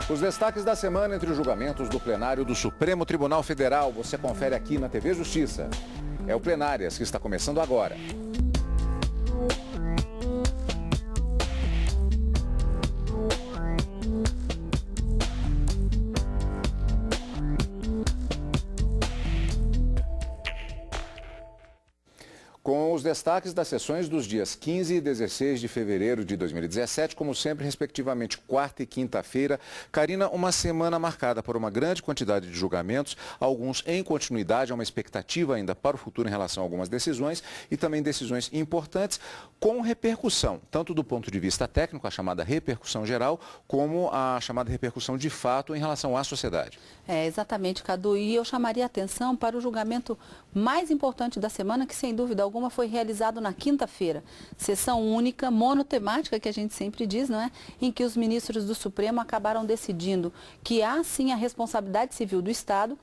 Os destaques da semana entre os julgamentos do plenário do Supremo Tribunal Federal, você confere aqui na TV Justiça. É o Plenárias que está começando agora. Com os destaques das sessões dos dias 15 e 16 de fevereiro de 2017, como sempre, respectivamente, quarta e quinta-feira. Karina, uma semana marcada por uma grande quantidade de julgamentos, alguns em continuidade, há uma expectativa ainda para o futuro em relação a algumas decisões e também decisões importantes com repercussão, tanto do ponto de vista técnico, a chamada repercussão geral, como a chamada repercussão de fato em relação à sociedade. Exatamente, Cadu, e eu chamaria a atenção para o julgamento mais importante da semana, que sem dúvida alguma foi realizado na quinta-feira. Sessão única, monotemática, que a gente sempre diz, não é? Em que os ministros do Supremo acabaram decidindo que há sim a responsabilidade civil do Estado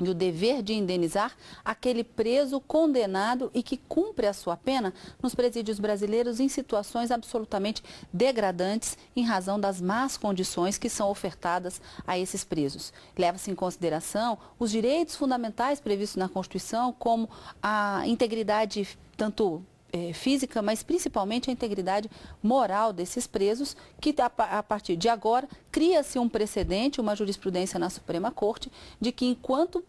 e o dever de indenizar aquele preso condenado e que cumpre a sua pena nos presídios brasileiros em situações absolutamente degradantes em razão das más condições que são ofertadas a esses presos. Leva-se em consideração os direitos fundamentais previstos na Constituição, como a integridade tanto física, mas principalmente a integridade moral desses presos, que a partir de agora cria-se um precedente, uma jurisprudência na Suprema Corte, de que enquanto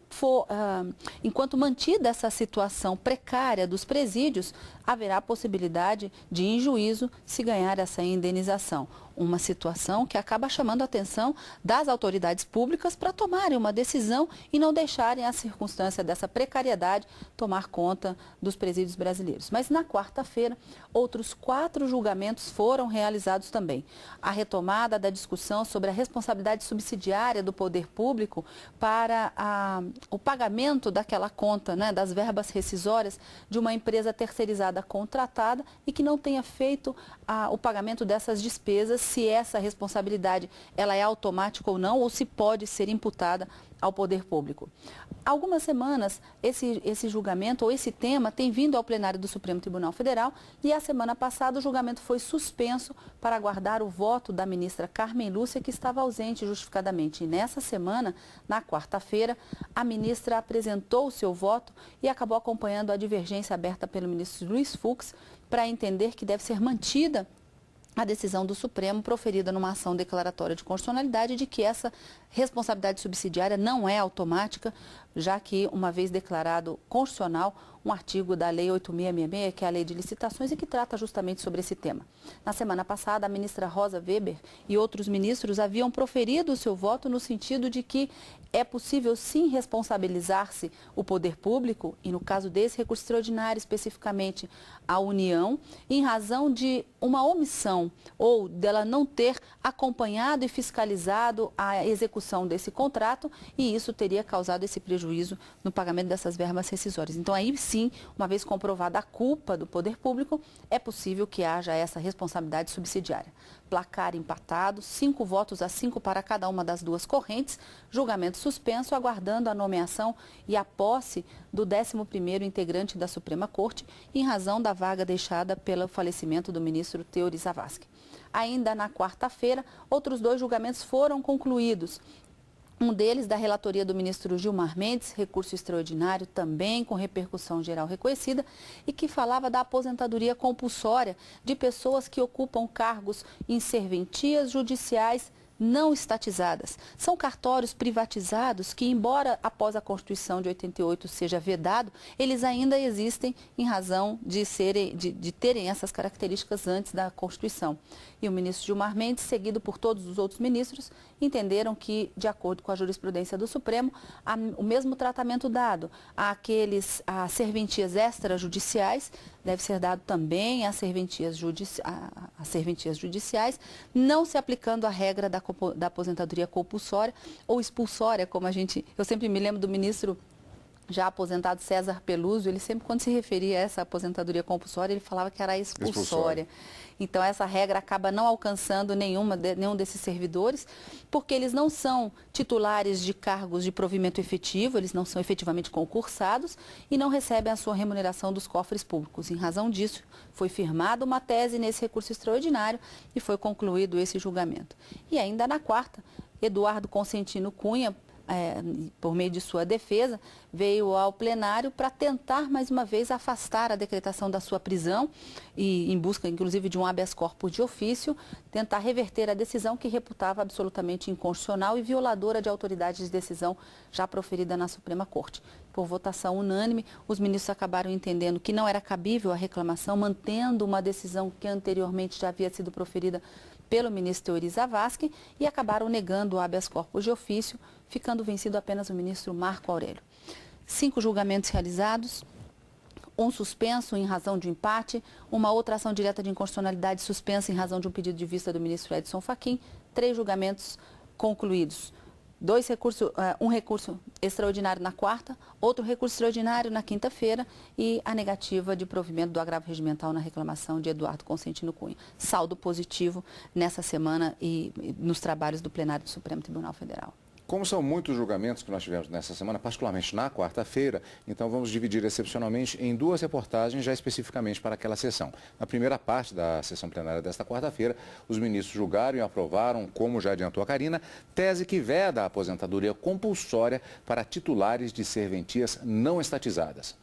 mantida essa situação precária dos presídios, haverá a possibilidade de, em juízo, se ganhar essa indenização. Uma situação que acaba chamando a atenção das autoridades públicas para tomarem uma decisão e não deixarem a circunstância dessa precariedade tomar conta dos presídios brasileiros. Mas na quarta-feira, outros 4 julgamentos foram realizados também. A retomada da discussão sobre a responsabilidade subsidiária do poder público para o pagamento daquela conta, né, das verbas rescisórias de uma empresa terceirizada contratada e que não tenha feito o pagamento dessas despesas, se essa responsabilidade ela é automática ou não, ou se pode ser imputada ao poder público. Há algumas semanas, esse julgamento ou esse tema tem vindo ao plenário do Supremo Tribunal Federal e a semana passada o julgamento foi suspenso para aguardar o voto da ministra Carmen Lúcia, que estava ausente justificadamente. E nessa semana, na quarta-feira, a ministra apresentou o seu voto e acabou acompanhando a divergência aberta pelo ministro Luiz Fux para entender que deve ser mantida a decisão do Supremo proferida numa ação declaratória de constitucionalidade de que essa responsabilidade subsidiária não é automática, já que, uma vez declarado constitucional, um artigo da Lei 8666, que é a Lei de Licitações, e que trata justamente sobre esse tema. Na semana passada, a ministra Rosa Weber e outros ministros haviam proferido o seu voto no sentido de que é possível sim responsabilizar-se o poder público, e no caso desse recurso extraordinário, especificamente a União, em razão de uma omissão ou dela não ter acompanhado e fiscalizado a execução desse contrato, e isso teria causado esse prejuízo no pagamento dessas verbas rescisórias. Então aí sim, uma vez comprovada a culpa do poder público, é possível que haja essa responsabilidade subsidiária. Placar empatado, 5 votos a 5 para cada uma das duas correntes, julgamento suspenso, aguardando a nomeação e a posse do 11º integrante da Suprema Corte, em razão da vaga deixada pelo falecimento do ministro Teori Zavascki. Ainda na quarta-feira, outros 2 julgamentos foram concluídos. Um deles da relatoria do ministro Gilmar Mendes, recurso extraordinário também com repercussão geral reconhecida, e que falava da aposentadoria compulsória de pessoas que ocupam cargos em serventias judiciais não estatizadas. São cartórios privatizados que, embora após a Constituição de 88 seja vedado, eles ainda existem em razão de terem essas características antes da Constituição. E o ministro Gilmar Mendes, seguido por todos os outros ministros, entenderam que, de acordo com a jurisprudência do Supremo, o mesmo tratamento dado às serventias extrajudiciais deve ser dado também às serventias judiciais, não se aplicando a regra da aposentadoria compulsória ou expulsória, como eu sempre me lembro do ministro já aposentado César Peluso, ele sempre, quando se referia a essa aposentadoria compulsória, ele falava que era expulsória. Então, essa regra acaba não alcançando nenhum desses servidores, porque eles não são titulares de cargos de provimento efetivo, eles não são efetivamente concursados e não recebem a sua remuneração dos cofres públicos. Em razão disso, foi firmada uma tese nesse recurso extraordinário e foi concluído esse julgamento. E ainda na quarta, Eduardo Consentino Cunha, por meio de sua defesa, veio ao plenário para tentar, mais uma vez, afastar a decretação da sua prisão e em busca, inclusive, de um habeas corpus de ofício, tentar reverter a decisão que reputava absolutamente inconstitucional e violadora de autoridade de decisão já proferida na Suprema Corte. Por votação unânime, os ministros acabaram entendendo que não era cabível a reclamação, mantendo uma decisão que anteriormente já havia sido proferida pelo ministro Teori Zavascki e acabaram negando o habeas corpus de ofício, ficando vencido apenas o ministro Marco Aurélio. 5 julgamentos realizados, um suspenso em razão de empate, uma outra ação direta de inconstitucionalidade suspensa em razão de um pedido de vista do ministro Edson Fachin, 3 julgamentos concluídos. Um recurso extraordinário na quarta, outro recurso extraordinário na quinta-feira e a negativa de provimento do agravo regimental na reclamação de Eduardo Consentino Cunha. Saldo positivo nessa semana e nos trabalhos do plenário do Supremo Tribunal Federal. Como são muitos julgamentos que nós tivemos nessa semana, particularmente na quarta-feira, então vamos dividir excepcionalmente em 2 reportagens já especificamente para aquela sessão. Na primeira parte da sessão plenária desta quarta-feira, os ministros julgaram e aprovaram, como já adiantou a Karina, tese que veda a aposentadoria compulsória para titulares de serventias não estatizadas.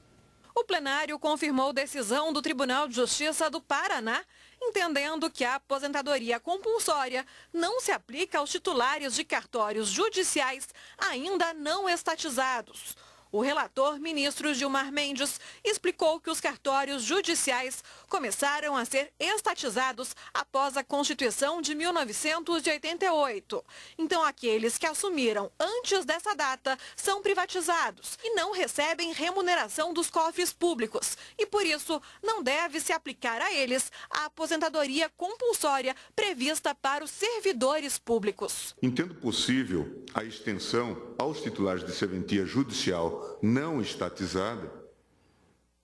O plenário confirmou decisão do Tribunal de Justiça do Paraná, entendendo que a aposentadoria compulsória não se aplica aos titulares de cartórios judiciais ainda não estatizados. O relator, ministro Gilmar Mendes, explicou que os cartórios judiciais começaram a ser estatizados após a Constituição de 1988. Então, aqueles que assumiram antes dessa data são privatizados e não recebem remuneração dos cofres públicos. E, por isso, não deve se aplicar a eles a aposentadoria compulsória prevista para os servidores públicos. Entendo possível a extensão aos titulares de serventia judicial não estatizada,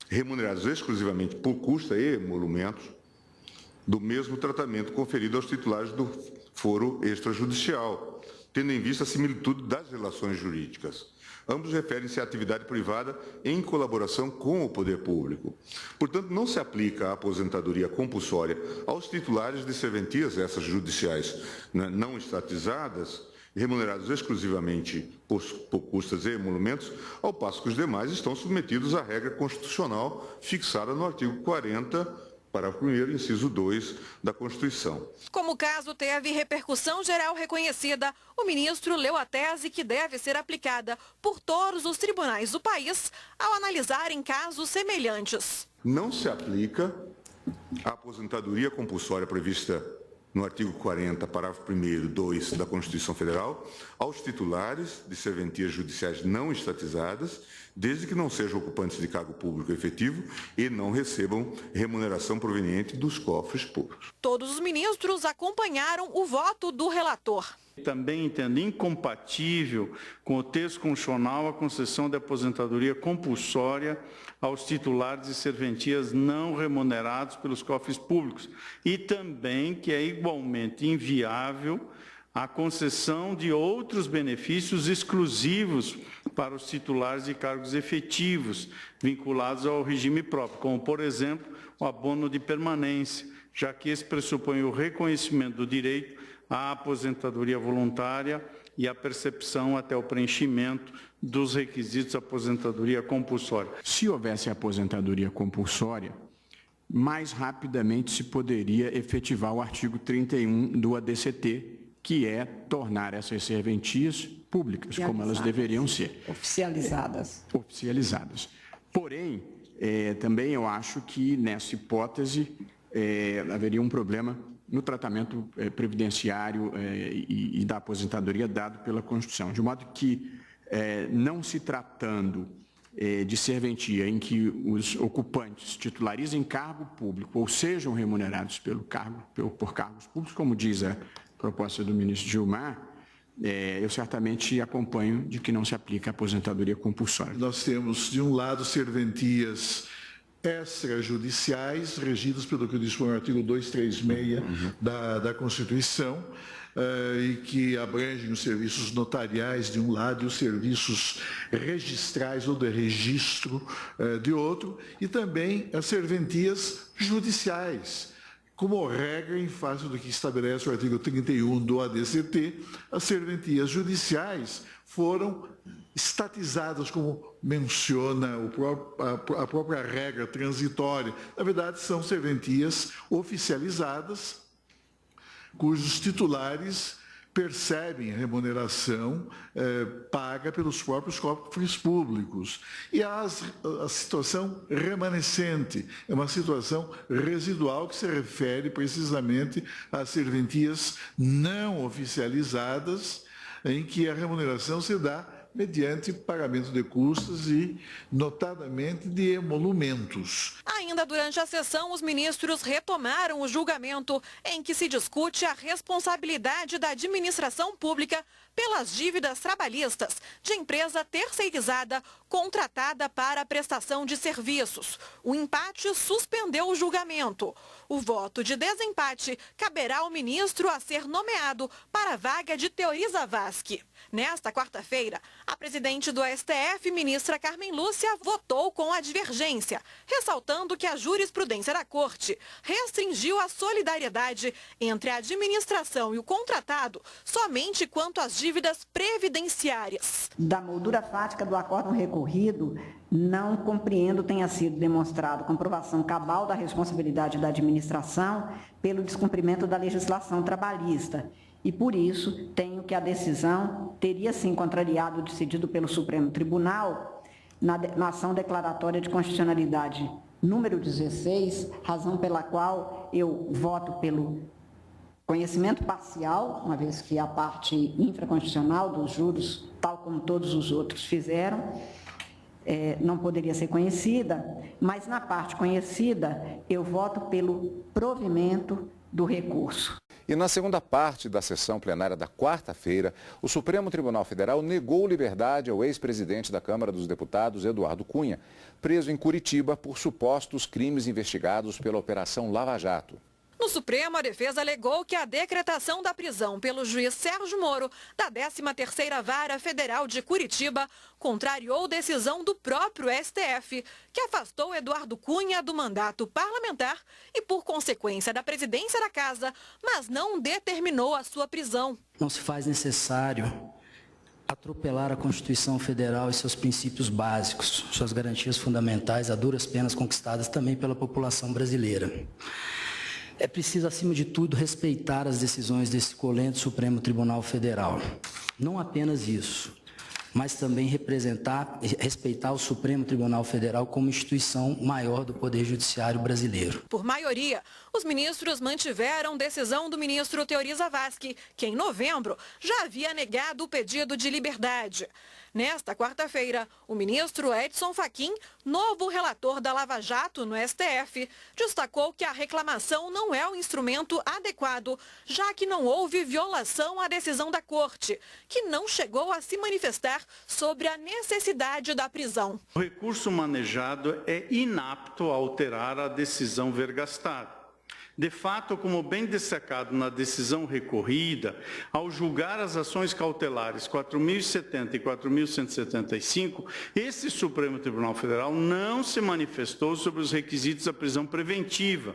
remunerados exclusivamente por custa e emolumentos, do mesmo tratamento conferido aos titulares do foro extrajudicial, tendo em vista a similitude das relações jurídicas. Ambos referem-se à atividade privada em colaboração com o poder público. Portanto, não se aplica a aposentadoria compulsória aos titulares de serventias, essas judiciais não estatizadas, remunerados exclusivamente por custas e emolumentos, ao passo que os demais estão submetidos à regra constitucional fixada no artigo 40, parágrafo 1º, inciso 2 da Constituição. Como o caso teve repercussão geral reconhecida, o ministro leu a tese que deve ser aplicada por todos os tribunais do país ao analisarem casos semelhantes. Não se aplica a aposentadoria compulsória prevista no artigo 40, parágrafo 1º, 2 da Constituição Federal, aos titulares de serventias judiciais não estatizadas, desde que não sejam ocupantes de cargo público efetivo e não recebam remuneração proveniente dos cofres públicos. Todos os ministros acompanharam o voto do relator. Também entendo incompatível com o texto constitucional a concessão de aposentadoria compulsória aos titulares de serventias não remunerados pelos cofres públicos e também que é igualmente inviável a concessão de outros benefícios exclusivos para os titulares de cargos efetivos vinculados ao regime próprio, como, por exemplo, o abono de permanência, já que esse pressupõe o reconhecimento do direito à aposentadoria voluntária e a percepção até o preenchimento dos requisitos de aposentadoria compulsória. Se houvesse aposentadoria compulsória, mais rapidamente se poderia efetivar o artigo 31 do ADCT, que é tornar essas serventias públicas, como elas deveriam ser. Oficializadas. Oficializadas. Porém, também eu acho que nessa hipótese haveria um problema no tratamento previdenciário e da aposentadoria dado pela Constituição, de modo que, não se tratando de serventia em que os ocupantes titularizem cargo público ou sejam remunerados por cargos públicos, como diz a proposta do ministro Gilmar, eu certamente acompanho de que não se aplica a aposentadoria compulsória. Nós temos, de um lado, serventias extrajudiciais, regidas pelo que dispõe o artigo 236 da Constituição, e que abrangem os serviços notariais de um lado e os serviços registrais ou de registro de outro, e também as serventias judiciais, como regra, em face do que estabelece o artigo 31 do ADCT, as serventias judiciais foram estatizadas, como menciona a própria regra transitória. Na verdade, são serventias oficializadas, cujos titulares percebem a remuneração paga pelos próprios cofres públicos. E a situação remanescente é uma situação residual que se refere precisamente às serventias não oficializadas, em que a remuneração se dá mediante pagamento de custos e, notadamente, de emolumentos. Ainda durante a sessão, os ministros retomaram o julgamento em que se discute a responsabilidade da administração pública pelas dívidas trabalhistas de empresa terceirizada contratada para a prestação de serviços. O empate suspendeu o julgamento. O voto de desempate caberá ao ministro a ser nomeado para a vaga de Teori Zavascki. Nesta quarta-feira, a presidente do STF, ministra Carmen Lúcia, votou com a divergência, ressaltando que a jurisprudência da Corte restringiu a solidariedade entre a administração e o contratado somente quanto às dívidas previdenciárias. Da moldura fática do acórdão recorrido, não compreendo tenha sido demonstrado comprovação cabal da responsabilidade da administração pelo descumprimento da legislação trabalhista. E, por isso, tenho que a decisão teria, sim, contrariado o decidido pelo Supremo Tribunal na ação declaratória de constitucionalidade número 16, razão pela qual eu voto pelo conhecimento parcial, uma vez que a parte infraconstitucional dos juros, tal como todos os outros fizeram, não poderia ser conhecida, mas na parte conhecida eu voto pelo provimento do recurso. E na segunda parte da sessão plenária da quarta-feira, o Supremo Tribunal Federal negou liberdade ao ex-presidente da Câmara dos Deputados, Eduardo Cunha, preso em Curitiba por supostos crimes investigados pela Operação Lava Jato. No Supremo, a defesa alegou que a decretação da prisão pelo juiz Sérgio Moro, da 13ª Vara Federal de Curitiba, contrariou decisão do próprio STF, que afastou Eduardo Cunha do mandato parlamentar e, por consequência, da presidência da Casa, mas não determinou a sua prisão. Não se faz necessário atropelar a Constituição Federal e seus princípios básicos, suas garantias fundamentais, a duras penas conquistadas também pela população brasileira. É preciso, acima de tudo, respeitar as decisões desse colente Supremo Tribunal Federal. Não apenas isso, mas também respeitar o Supremo Tribunal Federal como instituição maior do Poder Judiciário brasileiro. Por maioria, os ministros mantiveram decisão do ministro Teori Zavascki, que em novembro já havia negado o pedido de liberdade. Nesta quarta-feira, o ministro Edson Fachin, novo relator da Lava Jato no STF, destacou que a reclamação não é o instrumento adequado, já que não houve violação à decisão da Corte, que não chegou a se manifestar sobre a necessidade da prisão. O recurso manejado é inapto a alterar a decisão vergastada. De fato, como bem destacado na decisão recorrida, ao julgar as ações cautelares 4.070 e 4.175, esse Supremo Tribunal Federal não se manifestou sobre os requisitos da prisão preventiva,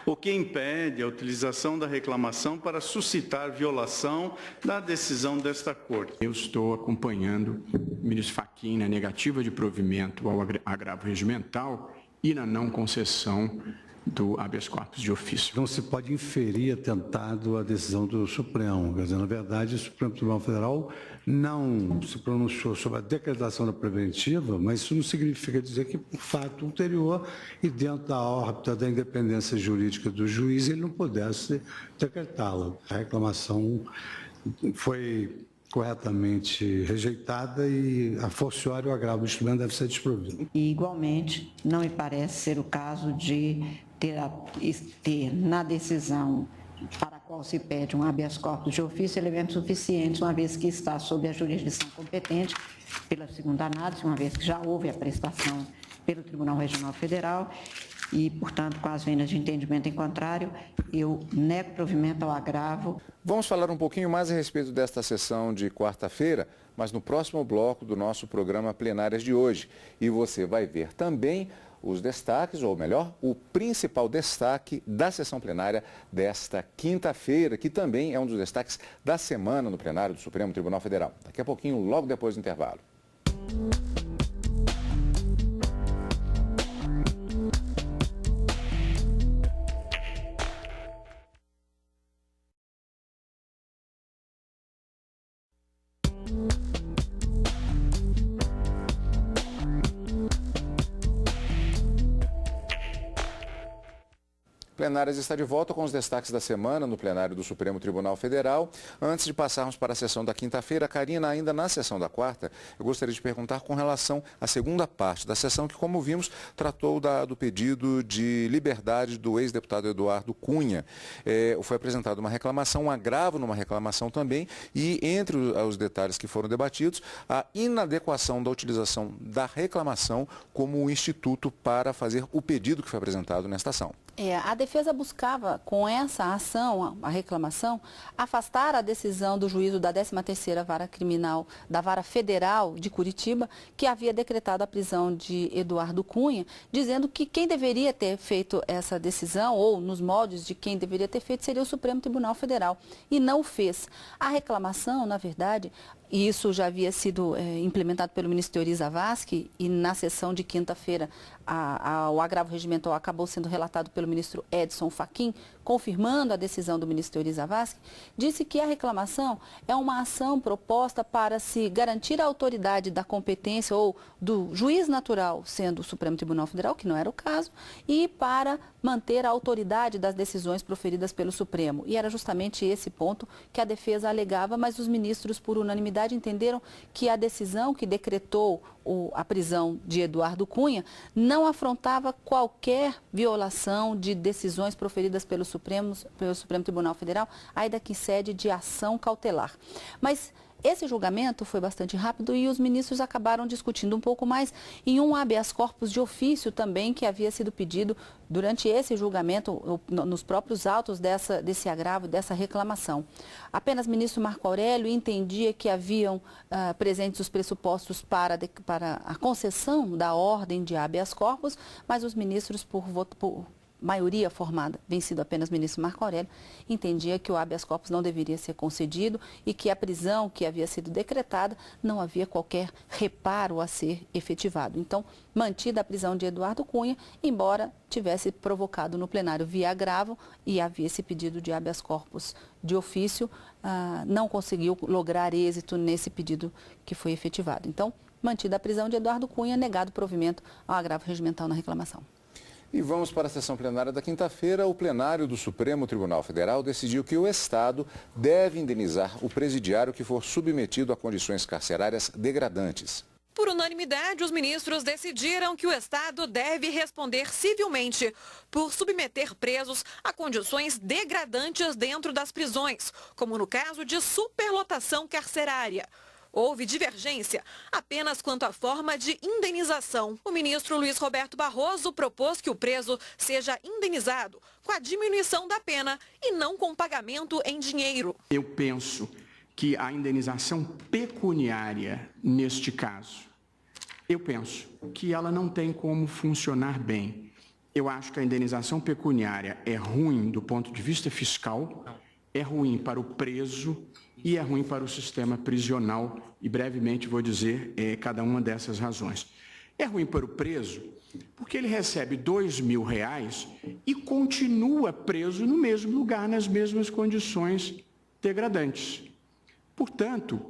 o que impede a utilização da reclamação para suscitar violação da decisão desta Corte. Eu estou acompanhando o ministro Fachin na negativa de provimento ao agravo regimental e na não concessão do habeas corpus de ofício. Não se pode inferir atentado à decisão do Supremo. Quer dizer, na verdade, o Supremo Tribunal Federal não se pronunciou sobre a decretação da preventiva, mas isso não significa dizer que, por fato ulterior e dentro da órbita da independência jurídica do juiz, ele não pudesse decretá-la. A reclamação foi corretamente rejeitada e, a forciori, o agravo do instrumento deve ser desprovido. E, igualmente, não me parece ser o caso de ter na decisão para a qual se pede um habeas corpus de ofício elementos suficientes, uma vez que está sob a jurisdição competente pela segunda análise, uma vez que já houve a prestação pelo Tribunal Regional Federal e, portanto, com as vendas de entendimento em contrário, eu nego provimento ao agravo. Vamos falar um pouquinho mais a respeito desta sessão de quarta-feira, mas no próximo bloco do nosso programa Plenárias de hoje. E você vai ver também os destaques, ou melhor, o principal destaque da sessão plenária desta quinta-feira, que também é um dos destaques da semana no plenário do Supremo Tribunal Federal. Daqui a pouquinho, logo depois do intervalo. Plenárias está de volta com os destaques da semana no plenário do Supremo Tribunal Federal. Antes de passarmos para a sessão da quinta-feira, Karina, ainda na sessão da quarta, eu gostaria de perguntar com relação à segunda parte da sessão, que, como vimos, tratou do pedido de liberdade do ex-deputado Eduardo Cunha. Foi apresentada uma reclamação, um agravo numa reclamação também, e entre os detalhes que foram debatidos, a inadequação da utilização da reclamação como instituto para fazer o pedido que foi apresentado nesta ação. A defesa buscava, com essa ação, a reclamação, afastar a decisão do juízo da 13ª Vara Criminal, da Vara Federal de Curitiba, que havia decretado a prisão de Eduardo Cunha, dizendo que quem deveria ter feito essa decisão, ou nos moldes de quem deveria ter feito, seria o Supremo Tribunal Federal, e não o fez. A reclamação, na verdade, e isso já havia sido implementado pelo ministro Teori Zavascki, e na sessão de quinta-feira o agravo regimental acabou sendo relatado pelo ministro Edson Fachin, confirmando a decisão do ministro Teori Zavascki, disse que a reclamação é uma ação proposta para se garantir a autoridade da competência ou do juiz natural, sendo o Supremo Tribunal Federal, que não era o caso, e para manter a autoridade das decisões proferidas pelo Supremo. E era justamente esse ponto que a defesa alegava, mas os ministros, por unanimidade, entenderam que a decisão que decretou a prisão de Eduardo Cunha não afrontava qualquer violação de decisões proferidas pelo Supremo Tribunal Federal, ainda que em sede de ação cautelar. Mas esse julgamento foi bastante rápido e os ministros acabaram discutindo um pouco mais em um habeas corpus de ofício também que havia sido pedido durante esse julgamento, nos próprios autos desse agravo, dessa reclamação. Apenas o ministro Marco Aurélio entendia que haviam presentes os pressupostos para a concessão da ordem de habeas corpus, mas os ministros, por maioria formada, vencido apenas o ministro Marco Aurélio, entendia que o habeas corpus não deveria ser concedido e que a prisão que havia sido decretada não havia qualquer reparo a ser efetivado. Então, mantida a prisão de Eduardo Cunha, embora tivesse provocado no plenário via agravo e havia esse pedido de habeas corpus de ofício, não conseguiu lograr êxito nesse pedido que foi efetivado. Então, mantida a prisão de Eduardo Cunha, negado provimento ao agravo regimental na reclamação. E vamos para a sessão plenária da quinta-feira. O plenário do Supremo Tribunal Federal decidiu que o Estado deve indenizar o presidiário que for submetido a condições carcerárias degradantes. Por unanimidade, os ministros decidiram que o Estado deve responder civilmente por submeter presos a condições degradantes dentro das prisões, como no caso de superlotação carcerária. Houve divergência apenas quanto à forma de indenização. O ministro Luiz Roberto Barroso propôs que o preso seja indenizado com a diminuição da pena e não com pagamento em dinheiro. Eu penso que a indenização pecuniária, neste caso, eu penso que ela não tem como funcionar bem. Eu acho que a indenização pecuniária é ruim do ponto de vista fiscal, é ruim para o preso e é ruim para o sistema prisional, e brevemente vou dizer cada uma dessas razões. É ruim para o preso porque ele recebe R$2.000 e continua preso no mesmo lugar, nas mesmas condições degradantes. Portanto,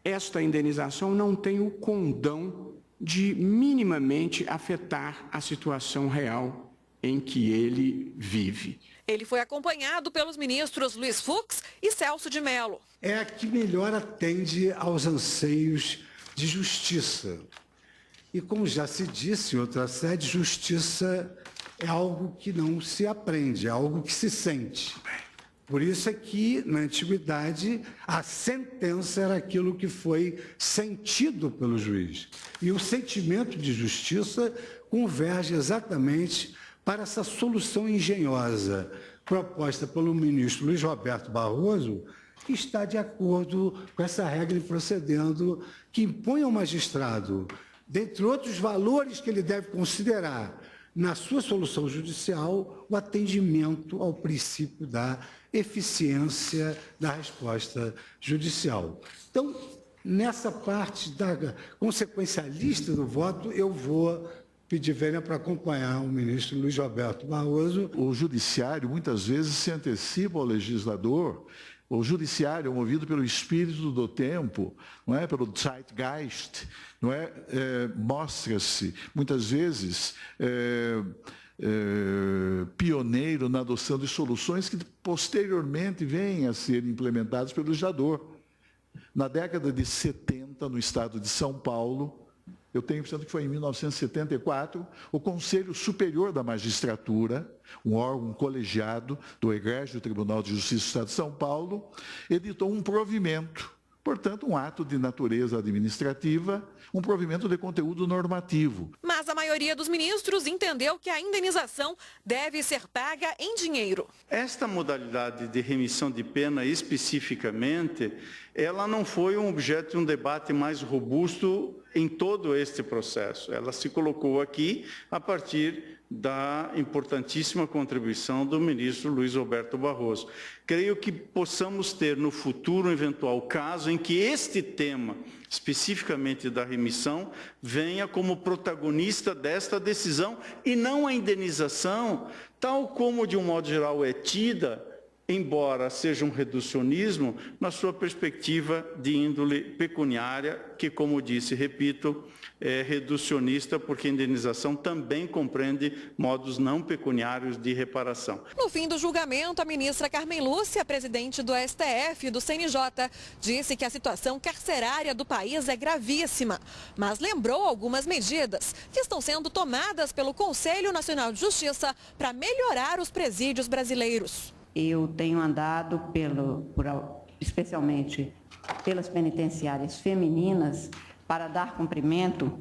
esta indenização não tem o condão de minimamente afetar a situação real em que ele vive. Ele foi acompanhado pelos ministros Luiz Fux e Celso de Mello. É a que melhor atende aos anseios de justiça. E como já se disse em outra sede, justiça é algo que não se aprende, é algo que se sente. Por isso é que, na antiguidade, a sentença era aquilo que foi sentido pelo juiz. E o sentimento de justiça converge exatamente para essa solução engenhosa proposta pelo ministro Luiz Roberto Barroso, que está de acordo com essa regra procedendo, que impõe ao magistrado, dentre outros valores que ele deve considerar, na sua solução judicial, o atendimento ao princípio da eficiência da resposta judicial. Então, nessa parte da consequencialista do voto, eu vou pedir vênia para acompanhar o ministro Luiz Roberto Barroso. O judiciário, muitas vezes, se antecipa ao legislador. O judiciário é movido pelo espírito do tempo, não é? Pelo Zeitgeist, não é? Mostra-se, muitas vezes, pioneiro na adoção de soluções que posteriormente vêm a ser implementadas pelo legislador. Na década de 70, no estado de São Paulo, eu tenho a impressão que foi em 1974, o Conselho Superior da Magistratura, um órgão colegiado do Egrégio Tribunal de Justiça do Estado de São Paulo, editou um provimento, portanto, um ato de natureza administrativa, um provimento de conteúdo normativo. Mas a maioria dos ministros entendeu que a indenização deve ser paga em dinheiro. Esta modalidade de remissão de pena, especificamente, ela não foi um objeto de um debate mais robusto em todo este processo. Ela se colocou aqui a partir da importantíssima contribuição do ministro Luiz Roberto Barroso. Creio que possamos ter no futuro um eventual caso em que este tema, especificamente da remissão, venha como protagonista desta decisão e não a indenização, tal como de um modo geral é tida, embora seja um reducionismo, na sua perspectiva de índole pecuniária, que, como disse, repito, é reducionista, porque a indenização também compreende modos não pecuniários de reparação. No fim do julgamento, a ministra Carmen Lúcia, presidente do STF e do CNJ, disse que a situação carcerária do país é gravíssima, mas lembrou algumas medidas que estão sendo tomadas pelo Conselho Nacional de Justiça para melhorar os presídios brasileiros. Eu tenho andado, especialmente pelas penitenciárias femininas, para dar cumprimento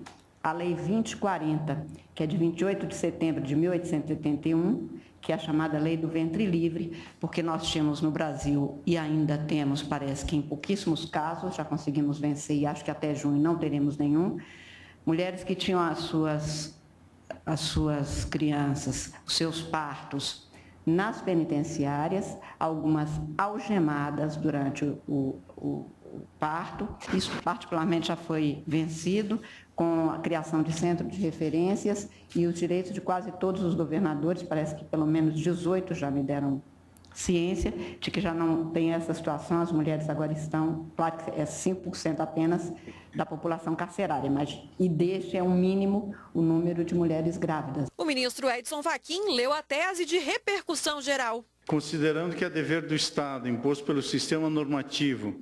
à Lei 2040, que é de 28 de setembro de 1881, que é a chamada Lei do Ventre Livre, porque nós tínhamos no Brasil, e ainda temos, parece que em pouquíssimos casos, já conseguimos vencer, e acho que até junho não teremos nenhum, mulheres que tinham as suas crianças, os seus partos, nas penitenciárias, algumas algemadas durante o parto. Isso particularmente já foi vencido com a criação de centro de referências e os direitos de quase todos os governadores, parece que pelo menos 18 já me deram ciência de que já não tem essa situação, as mulheres agora estão, claro que é 5% apenas da população carcerária, e deste é um mínimo o número de mulheres grávidas. O ministro Edson Fachin leu a tese de repercussão geral. Considerando que é dever do Estado, imposto pelo sistema normativo,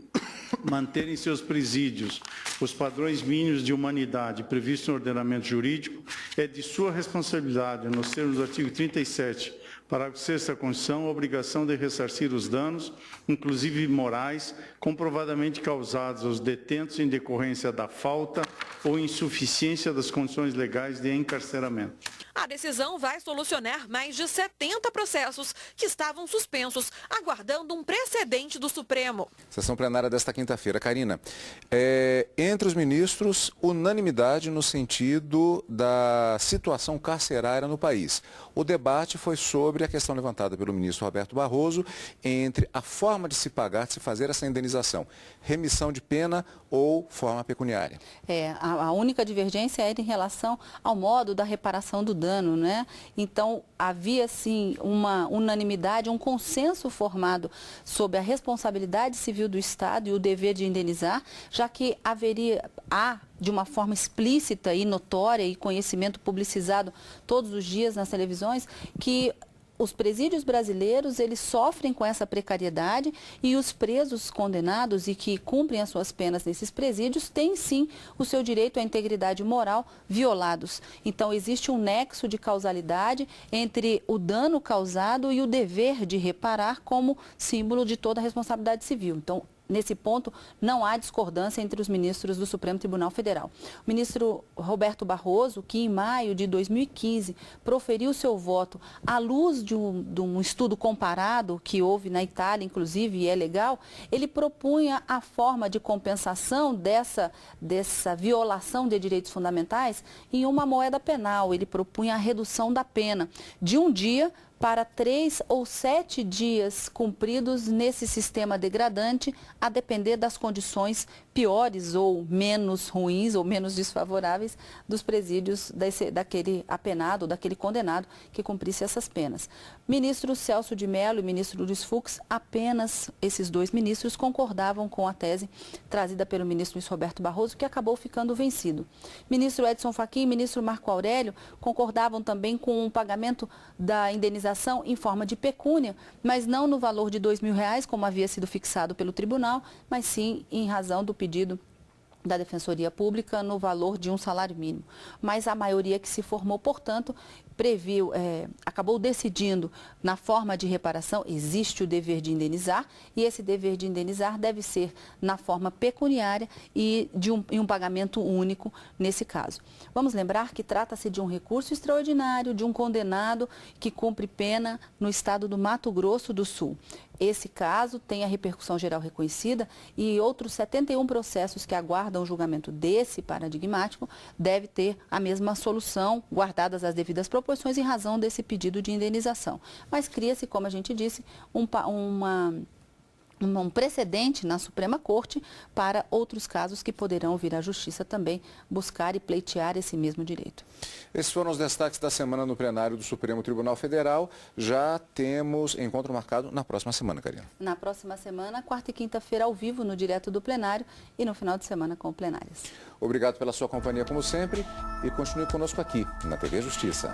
manter em seus presídios os padrões mínimos de humanidade previstos no ordenamento jurídico, é de sua responsabilidade, nos termos do artigo 37, parágrafo 6º da Constituição, a obrigação de ressarcir os danos, inclusive morais, comprovadamente causados aos detentos em decorrência da falta ou insuficiência das condições legais de encarceramento. A decisão vai solucionar mais de 70 processos que estavam suspensos, aguardando um precedente do Supremo. Sessão plenária desta quinta-feira. Karina, entre os ministros, unanimidade no sentido da situação carcerária no país. O debate foi sobre a questão levantada pelo ministro Roberto Barroso entre a forma de se pagar, de se fazer essa indenização, remissão de pena ou forma pecuniária. A única divergência era em relação ao modo da reparação do dano, né? Então, havia, sim, uma unanimidade, um consenso formado sobre a responsabilidade civil do Estado e o dever de indenizar, já que há de uma forma explícita e notória e conhecimento publicizado todos os dias nas televisões, que os presídios brasileiros, eles sofrem com essa precariedade e os presos condenados e que cumprem as suas penas nesses presídios têm, sim, o seu direito à integridade moral violados. Então, existe um nexo de causalidade entre o dano causado e o dever de reparar como símbolo de toda a responsabilidade civil. Então, Nesse ponto, não há discordância entre os ministros do Supremo Tribunal Federal. O ministro Roberto Barroso, que em maio de 2015 proferiu seu voto à luz de um estudo comparado que houve na Itália, inclusive, e é legal, ele propunha a forma de compensação dessa violação de direitos fundamentais em uma moeda penal. Ele propunha a redução da pena de 1 dia para 3 ou 7 dias cumpridos nesse sistema degradante, a depender das condições piores ou menos ruins ou menos desfavoráveis dos presídios daquele apenado, daquele condenado que cumprisse essas penas. Ministro Celso de Mello e ministro Luiz Fux, apenas esses 2 ministros concordavam com a tese trazida pelo ministro Luiz Roberto Barroso, que acabou ficando vencido. Ministro Edson Fachin e ministro Marco Aurélio concordavam também com o pagamento da indenização em forma de pecúnia, mas não no valor de R$2.000, como havia sido fixado pelo tribunal, mas sim em razão do pedido da Defensoria Pública no valor de um salário mínimo. Mas a maioria que se formou, portanto, acabou decidindo na forma de reparação. Existe o dever de indenizar e esse dever de indenizar deve ser na forma pecuniária e em um pagamento único nesse caso. Vamos lembrar que trata-se de um recurso extraordinário de um condenado que cumpre pena no estado do Mato Grosso do Sul. Esse caso tem a repercussão geral reconhecida e outros 71 processos que aguardam o julgamento desse paradigmático deve ter a mesma solução, guardadas as devidas proporções em razão desse pedido de indenização. Mas cria-se, como a gente disse, um precedente na Suprema Corte para outros casos que poderão vir à Justiça também buscar e pleitear esse mesmo direito. Esses foram os destaques da semana no plenário do Supremo Tribunal Federal. Já temos encontro marcado na próxima semana, Karina. Na próxima semana, quarta e quinta-feira, ao vivo, no Direto do Plenário, e no final de semana com plenárias. Obrigado pela sua companhia, como sempre, e continue conosco aqui, na TV Justiça.